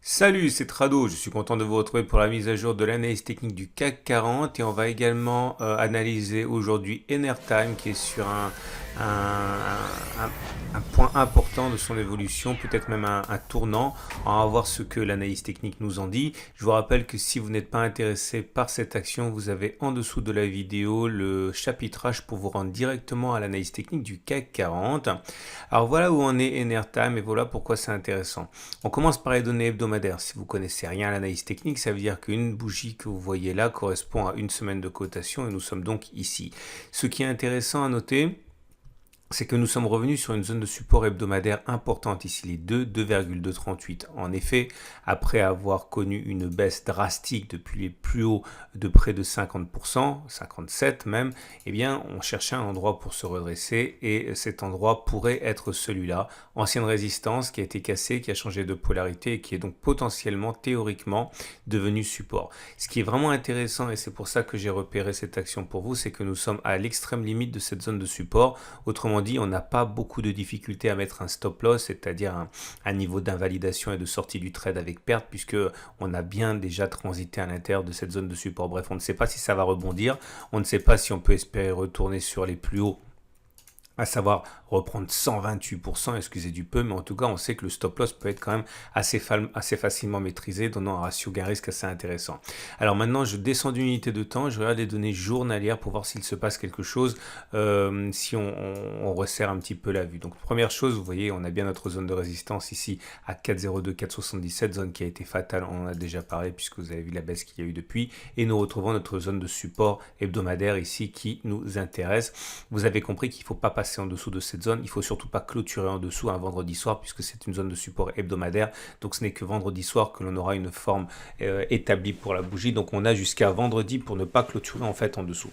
Salut, c'est Trado, je suis content de vous retrouver pour la mise à jour de l'analyse technique du CAC 40 et on va également analyser aujourd'hui Enertime qui est sur un point important de son évolution, peut-être même un tournant. On va voir ce que l'analyse technique nous en dit. Je vous rappelle que si vous n'êtes pas intéressé par cette action, vous avez en dessous de la vidéo le chapitrage pour vous rendre directement à l'analyse technique du CAC 40. Alors voilà où on est Enertime et voilà pourquoi c'est intéressant. On commence par les données hebdomadaires. Si vous connaissez rien à l'analyse technique, ça veut dire qu'une bougie que vous voyez là correspond à une semaine de cotation et nous sommes donc ici. Ce qui est intéressant à noter, c'est que nous sommes revenus sur une zone de support hebdomadaire importante ici, les 2,238. En effet, après avoir connu une baisse drastique depuis les plus hauts de près de 50%, 57 même, eh bien, on cherchait un endroit pour se redresser et cet endroit pourrait être celui-là. Ancienne résistance qui a été cassée, qui a changé de polarité et qui est donc potentiellement, théoriquement, devenu support. Ce qui est vraiment intéressant et c'est pour ça que j'ai repéré cette action pour vous, c'est que nous sommes à l'extrême limite de cette zone de support. Autrement dit, on n'a pas beaucoup de difficultés à mettre un stop loss, c'est-à-dire un niveau d'invalidation et de sortie du trade avec perte, puisque on a bien déjà transité à l'intérieur de cette zone de support. Bref, on ne sait pas si ça va rebondir, on ne sait pas si on peut espérer retourner sur les plus hauts, à savoir reprendre 128%, excusez du peu, mais en tout cas, on sait que le stop loss peut être quand même assez facilement maîtrisé, donnant un ratio gain-risque assez intéressant. Alors maintenant, je descends d'unité de temps, je regarde les données journalières pour voir s'il se passe quelque chose, si on resserre un petit peu la vue. Donc première chose, vous voyez, on a bien notre zone de résistance ici à 4,02, 4,77, zone qui a été fatale, on en a déjà parlé puisque vous avez vu la baisse qu'il y a eu depuis, et nous retrouvons notre zone de support hebdomadaire ici qui nous intéresse. Vous avez compris qu'il ne faut pas passer en dessous de cette zone, il ne faut surtout pas clôturer en dessous un vendredi soir puisque c'est une zone de support hebdomadaire, donc ce n'est que vendredi soir que l'on aura une forme établie pour la bougie, donc on a jusqu'à vendredi pour ne pas clôturer en fait en dessous.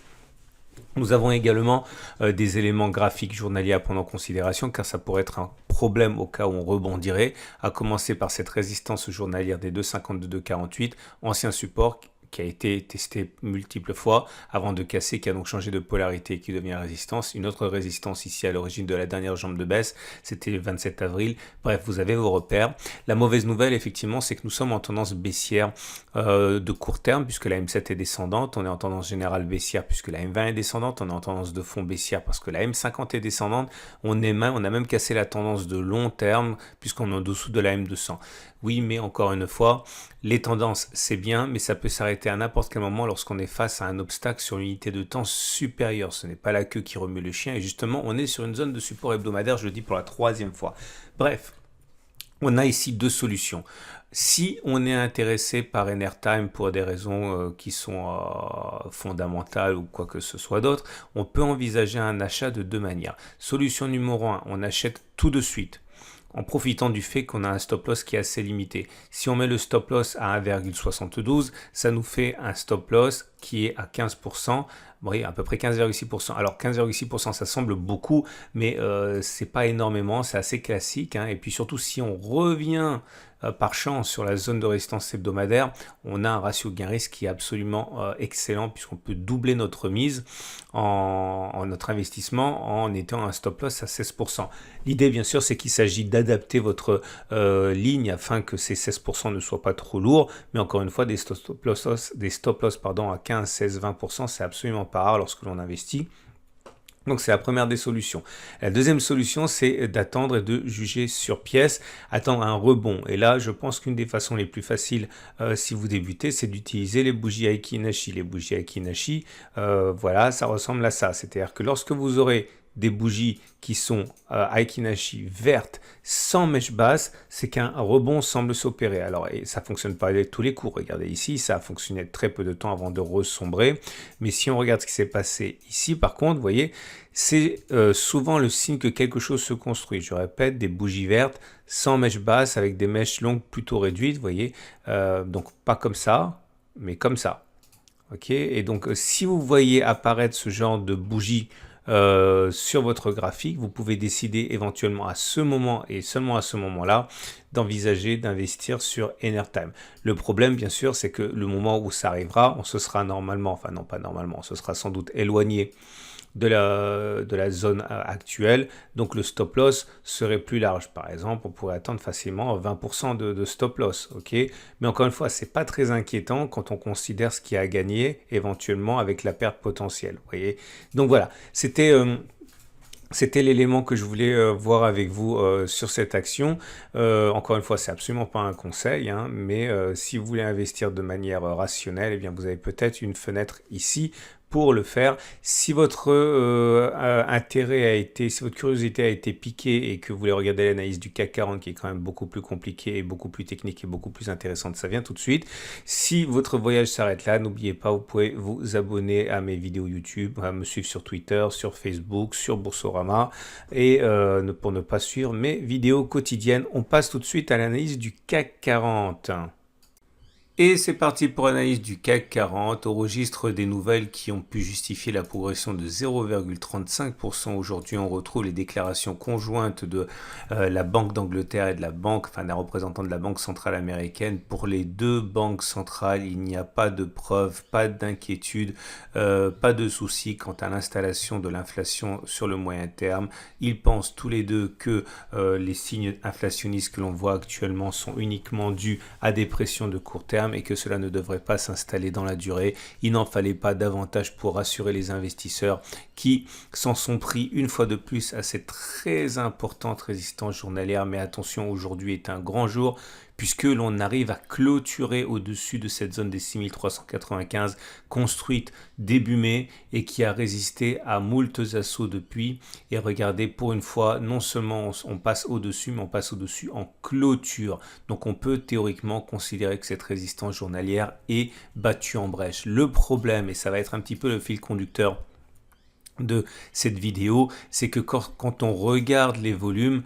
Nous avons également des éléments graphiques journaliers à prendre en considération car ça pourrait être un problème au cas où on rebondirait, à commencer par cette résistance journalière des 2,52-2,48, ancien support qui a été testé multiples fois avant de casser, qui a donc changé de polarité et qui devient résistance. Une autre résistance ici à l'origine de la dernière jambe de baisse, c'était le 27 avril. Bref, vous avez vos repères. La mauvaise nouvelle, effectivement, c'est que nous sommes en tendance baissière de court terme, puisque la M7 est descendante. On est en tendance générale baissière, puisque la M20 est descendante. On est en tendance de fond baissière, parce que la M50 est descendante. On a même cassé la tendance de long terme, puisqu'on est en dessous de la M200. Oui, mais encore une fois, les tendances, c'est bien, mais ça peut s'arrêter à n'importe quel moment lorsqu'on est face à un obstacle sur une unité de temps supérieure. Ce n'est pas la queue qui remue le chien. Et justement, on est sur une zone de support hebdomadaire, je le dis pour la troisième fois. Bref, on a ici deux solutions. Si on est intéressé par Enertime pour des raisons qui sont fondamentales ou quoi que ce soit d'autre, on peut envisager un achat de deux manières. Solution numéro 1, on achète tout de suite, en profitant du fait qu'on a un stop loss qui est assez limité. Si on met le stop loss à 1,72, ça nous fait un stop loss qui est à 15%, oui, à peu près 15,6%. Alors 15,6%, ça semble beaucoup, mais c'est pas énormément, c'est assez classique, hein. Et puis surtout, si on revient par chance sur la zone de résistance hebdomadaire, on a un ratio gain-risque qui est absolument excellent puisqu'on peut doubler notre mise en notre investissement en étant un stop loss à 16%. L'idée, bien sûr, c'est qu'il s'agit d'adapter votre ligne afin que ces 16% ne soient pas trop lourds, mais encore une fois, des stop loss à 15, 16, 20%, c'est absolument pas rare lorsque l'on investit. Donc c'est la première des solutions. La deuxième solution, c'est d'attendre et de juger sur pièce, attendre un rebond. Et là, je pense qu'une des façons les plus faciles, si vous débutez, c'est d'utiliser les bougies Aiki Nashi. Les bougies Aiki Nashi, voilà, ça ressemble à ça. C'est-à-dire que lorsque vous aurez des bougies qui sont Aiki Nashi vertes sans mèche basse, c'est qu'un rebond semble s'opérer. Alors, ça ne fonctionne pas avec tous les coups. Regardez ici, ça a fonctionné très peu de temps avant de ressombrer. Mais si on regarde ce qui s'est passé ici, par contre, vous voyez, c'est souvent le signe que quelque chose se construit. Je répète, des bougies vertes sans mèche basse, avec des mèches longues plutôt réduites, vous voyez. Donc, pas comme ça, mais comme ça. Ok. Et donc, si vous voyez apparaître ce genre de bougie sur votre graphique, vous pouvez décider éventuellement à ce moment et seulement à ce moment-là d'envisager d'investir sur Enertime. Le problème, bien sûr, c'est que le moment où ça arrivera, on se sera normalement, enfin non pas normalement, on se sera sans doute éloigné de la zone actuelle. Donc le stop loss serait plus large. Par exemple, on pourrait attendre facilement 20% de stop loss. Ok, mais encore une fois, c'est pas très inquiétant quand on considère ce qui a gagné éventuellement avec la perte potentielle. Vous voyez. Donc voilà, c'était l'élément que je voulais voir avec vous sur cette action. Encore une fois, c'est absolument pas un conseil, hein, mais si vous voulez investir de manière rationnelle, eh bien, vous avez peut-être une fenêtre ici pour le faire. Si votre intérêt a été, si votre curiosité a été piquée et que vous voulez regarder l'analyse du CAC 40 qui est quand même beaucoup plus compliquée et beaucoup plus technique et beaucoup plus intéressante, ça vient tout de suite. Si votre voyage s'arrête là, n'oubliez pas, vous pouvez vous abonner à mes vidéos YouTube, à me suivre sur Twitter, sur Facebook, sur Boursorama et pour ne pas suivre mes vidéos quotidiennes. On passe tout de suite à l'analyse du CAC 40. Et c'est parti pour l'analyse du CAC 40 au registre des nouvelles qui ont pu justifier la progression de 0,35%. Aujourd'hui, on retrouve les déclarations conjointes de la Banque d'Angleterre et de la banque, enfin d'un représentant de la Banque centrale américaine. Pour les deux banques centrales, il n'y a pas de preuves, pas d'inquiétude, pas de soucis quant à l'installation de l'inflation sur le moyen terme. Ils pensent tous les deux que les signes inflationnistes que l'on voit actuellement sont uniquement dus à des pressions de court terme et que cela ne devrait pas s'installer dans la durée. Il n'en fallait pas davantage pour rassurer les investisseurs qui s'en sont pris une fois de plus à cette très importante résistance journalière. Mais attention, aujourd'hui est un grand jour puisque l'on arrive à clôturer au-dessus de cette zone des 6395 construite début mai et qui a résisté à moultes assauts depuis. Et regardez, pour une fois, non seulement on passe au-dessus, mais on passe au-dessus en clôture. Donc on peut théoriquement considérer que cette résistance journalière est battue en brèche. Le problème, et ça va être un petit peu le fil conducteur de cette vidéo, c'est que quand on regarde les volumes,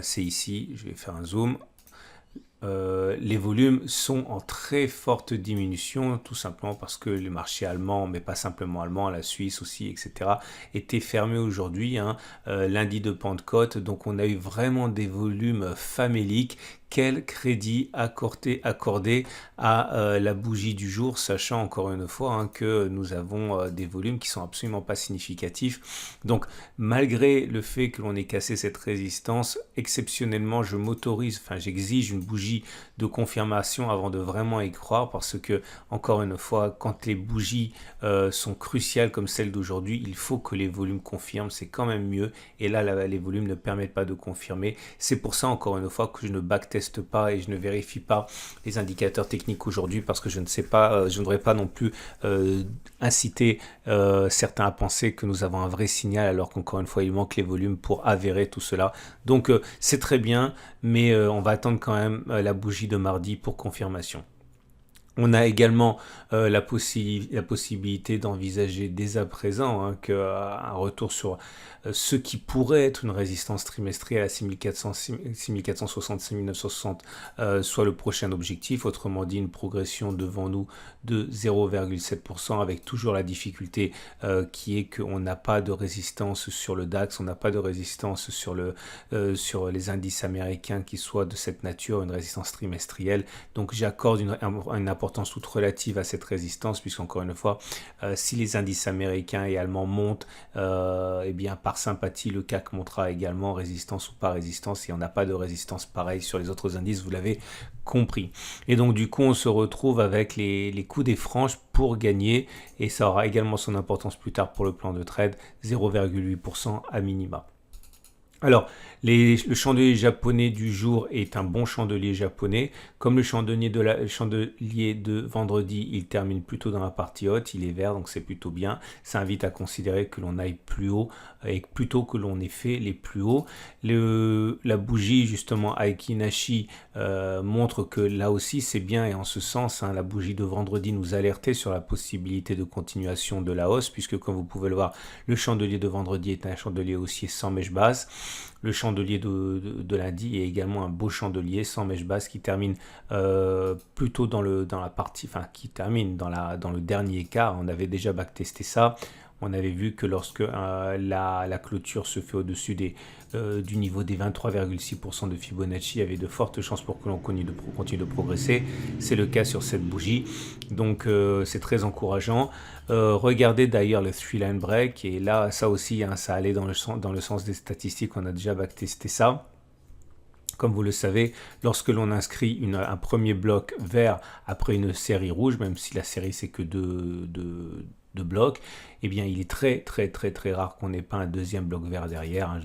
c'est ici, je vais faire un zoom, les volumes sont en très forte diminution, tout simplement parce que les marchés allemands, mais pas simplement allemands, la Suisse aussi, etc., étaient fermés aujourd'hui, hein, lundi de Pentecôte. Donc on a eu vraiment des volumes faméliques. Quel crédit accordé à la bougie du jour, sachant encore une fois hein, que nous avons des volumes qui sont absolument pas significatifs. Donc malgré le fait que l'on ait cassé cette résistance, exceptionnellement j'exige une bougie de confirmation avant de vraiment y croire, parce que encore une fois, quand les bougies sont cruciales comme celle d'aujourd'hui, il faut que les volumes confirment, c'est quand même mieux, et là les volumes ne permettent pas de confirmer. C'est pour ça encore une fois que je ne backteste pas et je ne vérifie pas les indicateurs techniques aujourd'hui, parce que je ne sais pas, je ne voudrais pas non plus inciter certains à penser que nous avons un vrai signal, alors qu'encore une fois il manque les volumes pour avérer tout cela. Donc c'est très bien, mais on va attendre quand même la bougie de mardi pour confirmation. On a également la possibilité d'envisager dès à présent hein, un retour sur ce qui pourrait être une résistance trimestrielle à 6400, 6460, 6960 soit le prochain objectif. Autrement dit, une progression devant nous de 0,7% avec toujours la difficulté qui est qu'on n'a pas de résistance sur le DAX, on n'a pas de résistance sur les indices américains qui soient de cette nature, une résistance trimestrielle. Donc j'accorde une importance toute relative à cette résistance, puisqu'encore une fois, si les indices américains et allemands montent, eh bien par sympathie, le CAC montera également, résistance ou pas résistance, et on n'a pas de résistance pareille sur les autres indices, vous l'avez compris. Et donc du coup, on se retrouve avec les coups des franges pour gagner, et ça aura également son importance plus tard pour le plan de trade, 0,8% à minima. Alors, le chandelier japonais du jour est un bon chandelier japonais. Comme le chandelier de vendredi, il termine plutôt dans la partie haute, il est vert, donc c'est plutôt bien. Ça invite à considérer que l'on aille plus haut et plutôt que l'on ait fait les plus hauts. La bougie, justement, Aiki Nashi montre que là aussi c'est bien, et en ce sens, hein, la bougie de vendredi nous alertait sur la possibilité de continuation de la hausse, puisque comme vous pouvez le voir, le chandelier de vendredi est un chandelier haussier sans mèche basse. Le chandelier de lundi est également un beau chandelier sans mèche basse qui termine plutôt qui termine dans le dernier quart. On avait déjà backtesté ça. On avait vu que lorsque la clôture se fait au-dessus du niveau des 23,6% de Fibonacci, il y avait de fortes chances pour que l'on continue de progresser. C'est le cas sur cette bougie, donc c'est très encourageant. Regardez d'ailleurs le 3-line break, et là ça aussi hein, ça allait dans le sens des statistiques, on a déjà backtesté ça. Comme vous le savez, lorsque l'on inscrit un premier bloc vert après une série rouge, même si la série c'est que deux blocs, eh bien il est très rare qu'on n'ait pas un deuxième bloc vert derrière.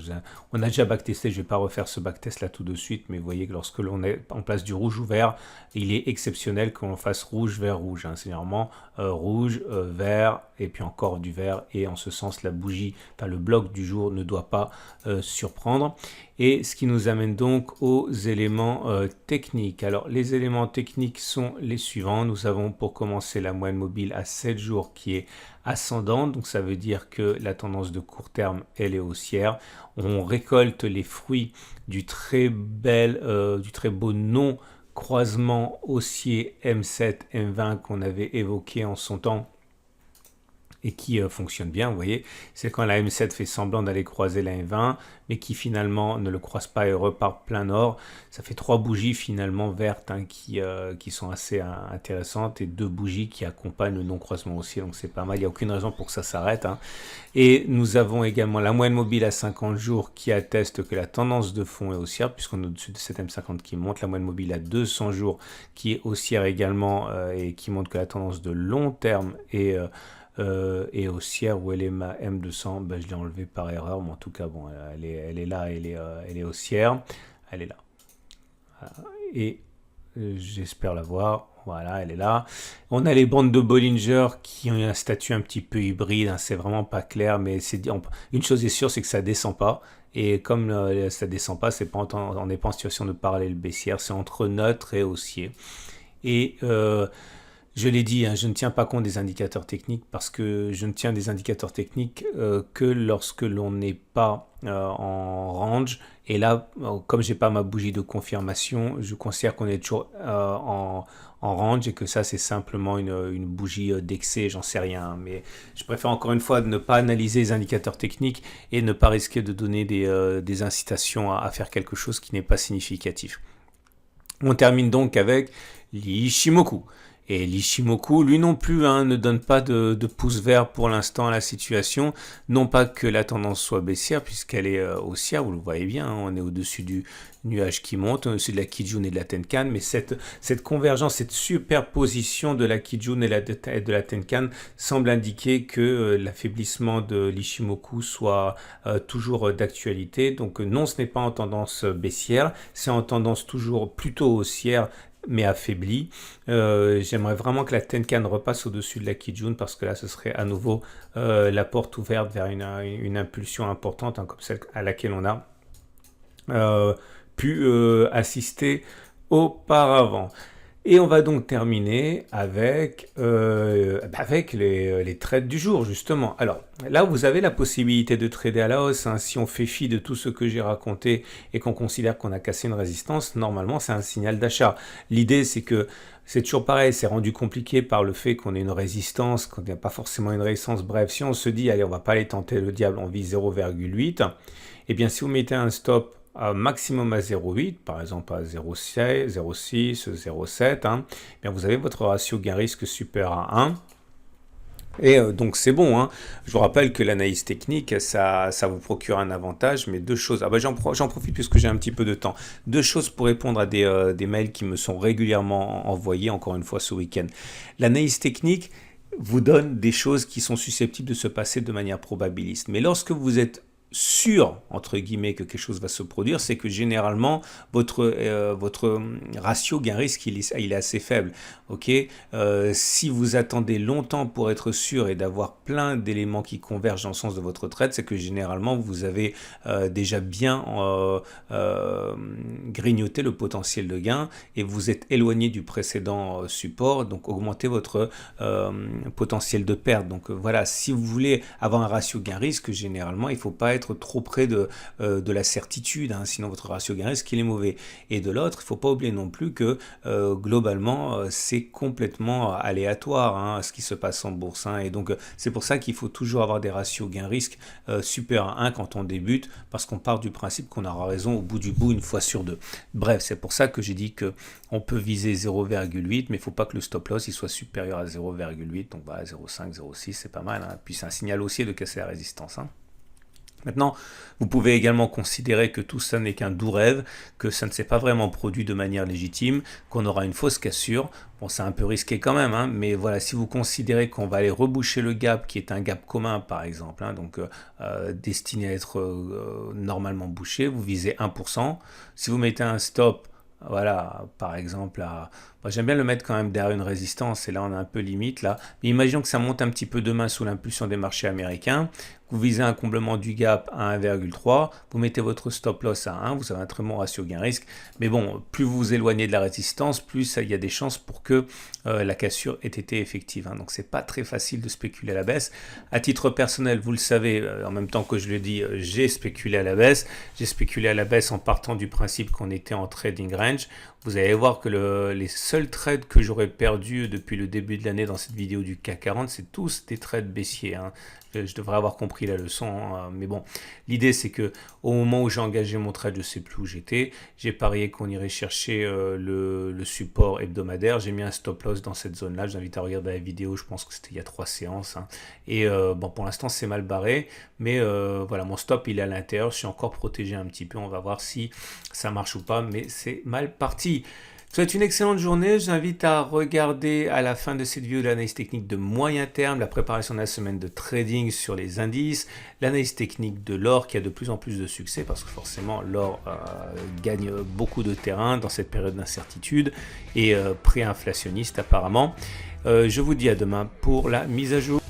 On a déjà backtesté, je ne vais pas refaire ce backtest là tout de suite, mais vous voyez que lorsque l'on est en place du rouge ou vert, il est exceptionnel qu'on fasse rouge, vert, rouge. C'est généralement rouge, vert, et puis encore du vert, et en ce sens la bougie, enfin le bloc du jour ne doit pas surprendre. Et ce qui nous amène donc aux éléments techniques. Alors les éléments techniques sont les suivants. Nous avons pour commencer la moyenne mobile à 7 jours qui est ascendante, donc ça veut dire que la tendance de court terme elle est haussière. On récolte les fruits du très beau non croisement haussier M7 M20 qu'on avait évoqué en son temps et qui fonctionne bien, vous voyez, c'est quand la M7 fait semblant d'aller croiser la M20, mais qui finalement ne le croise pas et repart plein nord. Ça fait 3 bougies finalement vertes hein, qui sont assez intéressantes, et 2 bougies qui accompagnent le non-croisement haussier, donc c'est pas mal, il n'y a aucune raison pour que ça s'arrête. Hein. Et nous avons également la moyenne mobile à 50 jours qui atteste que la tendance de fond est haussière, puisqu'on est au-dessus de cette M50 qui monte, la moyenne mobile à 200 jours qui est haussière également, et qui montre que la tendance de long terme est haussière. Où elle est ma M200, ben, je l'ai enlevée par erreur, mais en tout cas bon, elle est là, elle est haussière, elle est là, et j'espère la voir. Voilà, elle est là. On a les bandes de Bollinger qui ont un statut un petit peu hybride, hein, c'est vraiment pas clair, mais une chose est sûre, c'est que ça descend pas. Et comme ça descend pas, on n'est pas en situation de parallèle baissière, c'est entre neutre et haussier. Et je l'ai dit, hein, je ne tiens pas compte des indicateurs techniques, parce que je ne tiens des indicateurs techniques que lorsque l'on n'est pas en range. Et là, comme j'ai pas ma bougie de confirmation, je considère qu'on est toujours en range, et que ça c'est simplement une bougie d'excès, j'en sais rien. Mais je préfère encore une fois ne pas analyser les indicateurs techniques et ne pas risquer de donner des incitations à faire quelque chose qui n'est pas significatif. On termine donc avec l'Ichimoku. Et l'Ichimoku, lui non plus, hein, ne donne pas de pouce vert pour l'instant à la situation. Non pas que la tendance soit baissière, puisqu'elle est haussière, vous le voyez bien, hein, on est au-dessus du nuage qui monte, au-dessus de la Kijun et de la Tenkan, mais cette convergence, cette superposition de la Kijun et de la Tenkan semble indiquer que l'affaiblissement de l'Ichimoku soit toujours d'actualité. Donc non, ce n'est pas en tendance baissière, c'est en tendance toujours plutôt haussière, mais affaibli. J'aimerais vraiment que la Tenkan repasse au-dessus de la Kijun, parce que là ce serait à nouveau la porte ouverte vers une impulsion importante, hein, comme celle à laquelle on a pu assister auparavant. Et on va donc terminer avec les trades du jour, justement. Alors, là, vous avez la possibilité de trader à la hausse. Hein. Si on fait fi de tout ce que j'ai raconté et qu'on considère qu'on a cassé une résistance, normalement, c'est un signal d'achat. L'idée, c'est que c'est toujours pareil, c'est rendu compliqué par le fait qu'on ait une résistance, qu'on n'a pas forcément une résistance. Bref, si on se dit, allez, on va pas aller tenter le diable, on vise 0,8, eh bien, si vous mettez un stop maximum à 0,8, par exemple à 0,6, 0,7, hein, bien vous avez votre ratio gain-risque supérieur à 1. Et donc c'est bon, hein. Je vous rappelle que l'analyse technique, ça vous procure un avantage, mais deux choses. J'en profite puisque j'ai un petit peu de temps. Deux choses pour répondre à des mails qui me sont régulièrement envoyés, encore une fois ce week-end. L'analyse technique vous donne des choses qui sont susceptibles de se passer de manière probabiliste. Mais lorsque vous êtes sûr, entre guillemets, que quelque chose va se produire, c'est que généralement, votre ratio gain-risque, il est assez faible. Okay, si vous attendez longtemps pour être sûr et d'avoir plein d'éléments qui convergent dans le sens de votre trade, c'est que généralement, vous avez déjà bien grignoté le potentiel de gain et vous êtes éloigné du précédent support, donc augmentez votre potentiel de perte. Donc voilà, si vous voulez avoir un ratio gain-risque, généralement, il ne faut pas être être trop près de la certitude, hein, sinon votre ratio gain-risque il est mauvais. Et de l'autre, il ne faut pas oublier non plus que globalement, c'est complètement aléatoire, hein, ce qui se passe en bourse, hein, et donc c'est pour ça qu'il faut toujours avoir des ratios gain-risque supérieurs à 1 quand on débute, parce qu'on part du principe qu'on aura raison au bout du bout une fois sur deux. Bref, c'est pour ça que j'ai dit qu'on peut viser 0,8, mais il ne faut pas que le stop loss il soit supérieur à 0,8, donc voilà, 0,5, 0,6, c'est pas mal, hein. Puis c'est un signal haussier de casser la résistance, hein. Maintenant, vous pouvez également considérer que tout ça n'est qu'un doux rêve, que ça ne s'est pas vraiment produit de manière légitime, qu'on aura une fausse cassure. Bon, c'est un peu risqué quand même, hein, mais voilà, si vous considérez qu'on va aller reboucher le gap, qui est un gap commun par exemple, hein, donc destiné à être normalement bouché, vous visez 1%. Si vous mettez un stop, voilà, par exemple, moi, j'aime bien le mettre quand même derrière une résistance, et là on est un peu limite là. Mais imaginons que ça monte un petit peu demain sous l'impulsion des marchés américains. Vous visez un comblement du gap à 1,3, vous mettez votre stop loss à 1, vous avez un très bon ratio gain-risque. Mais bon, plus vous vous éloignez de la résistance, plus il y a des chances pour que la cassure ait été effective, hein. Donc c'est pas très facile de spéculer à la baisse. À titre personnel, vous le savez, en même temps que je le dis, j'ai spéculé à la baisse. J'ai spéculé à la baisse en partant du principe qu'on était en trading range. Vous allez voir que les seuls trades que j'aurais perdus depuis le début de l'année dans cette vidéo du CAC 40, c'est tous des trades baissiers, hein. Je devrais avoir compris la leçon, hein, mais bon, l'idée c'est que au moment où j'ai engagé mon trade, je ne sais plus où j'étais, j'ai parié qu'on irait chercher le support hebdomadaire, j'ai mis un stop loss dans cette zone-là, je vous invite à regarder la vidéo, je pense que c'était il y a 3 séances, hein. Et bon, pour l'instant c'est mal barré, mais voilà, mon stop il est à l'intérieur, je suis encore protégé un petit peu, on va voir si ça marche ou pas, mais c'est mal parti. Je vous souhaite une excellente journée. Je vous invite à regarder à la fin de cette vidéo l'analyse technique de moyen terme, la préparation de la semaine de trading sur les indices, l'analyse technique de l'or qui a de plus en plus de succès parce que forcément l'or gagne beaucoup de terrain dans cette période d'incertitude et pré-inflationniste apparemment. Je vous dis à demain pour la mise à jour.